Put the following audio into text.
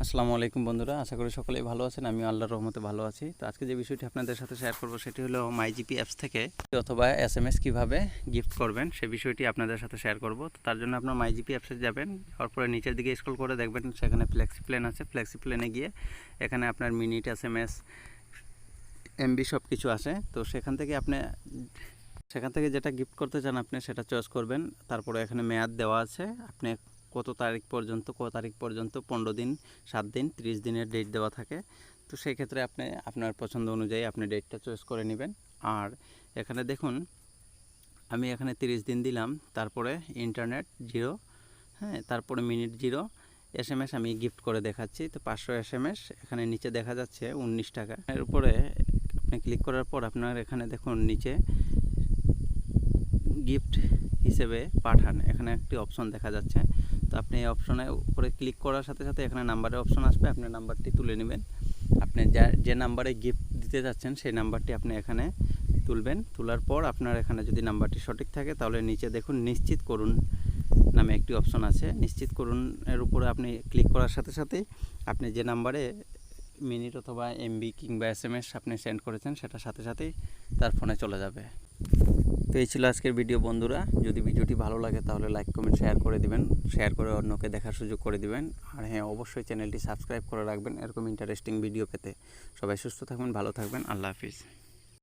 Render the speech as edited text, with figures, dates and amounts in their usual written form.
আসসালামু আলাইকুম বন্ধুরা, আশা করি সকলেই ভালো আছেন। আমি আল্লাহর রহমতে ভালো আছি। তো আজকে যে বিষয়টি আপনাদের সাথে শেয়ার করব সেটি হলো মাইজিপি অ্যাপস থেকে অথবা এসএমএস কিভাবে গিফট করবেন সে বিষয়টি আপনাদের সাথে শেয়ার করব। তো তার জন্য আপনার মাইজিপি অ্যাপসে যাবেন, তারপরে নিচের দিকে স্ক্রল করে দেখবেন সেখানে ফ্লেক্সি প্ল্যান আছে। ফ্লেক্সি প্ল্যানে গিয়ে এখানে আপনার মিনিট, এসএমএস, এমবি সব কিছু আছে। তো সেখান থেকে যেটা গিফট করতে চান আপনি সেটা চয়েস করবেন। তারপরে এখানে মেয়াদ দেওয়া আছে, আপনি কত তারিখ পর্যন্ত 15 দিন, 7 দিন, 30 দিনের ডেট দেওয়া থাকে। তো সেই ক্ষেত্রে আপনি আপনার পছন্দ অনুযায়ী আপনি ডেটটা চয়েস করে নেবেন। আর এখানে দেখুন, আমি এখানে 30 দিন দিলাম, তারপরে ইন্টারনেট 0, হ্যাঁ, তারপরে মিনিট 0, এসএমএস আমি গিফট করে দেখাচ্ছি। তো 500 এসএমএস এখানে নিচে দেখা যাচ্ছে 19 টাকা। এর উপরে আপনি ক্লিক করার পর আপনার এখানে দেখুন নিচে গিফট হিসেবে পাঠান, এখানে একটি অপশন দেখা যাচ্ছে। তো আপনি এই অপশনে উপরে ক্লিক করার সাথে সাথে এখানে নাম্বারের অপশন আসবে, আপনি নাম্বারটি তুলে নেবেন। আপনি যে নাম্বারে গিফট দিতে যাচ্ছেন সেই নাম্বারটি আপনি এখানে তুলবেন। তোলার পর আপনার এখানে যদি নাম্বারটি সঠিক থাকে তাহলে নিচে দেখুন নিশ্চিত করুন নামে একটি অপশন আছে। নিশ্চিত করুন এর উপরে আপনি ক্লিক করার সাথে সাথে আপনি যে নাম্বারে মিনিট অথবা এমবি কিংবা এসএমএস আপনি সেন্ড করেছেন সেটা সাথে সাথেই তার ফোনে চলে যাবে। তো এই ছিল আজকের ভিডিও বন্ধুরা। যদি ভিডিওটি ভালো লাগে তাহলে লাইক, কমেন্ট, শেয়ার করে দিবেন, শেয়ার করে অন্যকে দেখার সুযোগ করে দিবেন। আর হ্যাঁ, অবশ্যই চ্যানেলটি সাবস্ক্রাইব করে রাখবেন এরকম ইন্টারেস্টিং ভিডিও পেতে। সবাই সুস্থ থাকবেন, ভালো থাকবেন, আল্লাহ হাফিজ।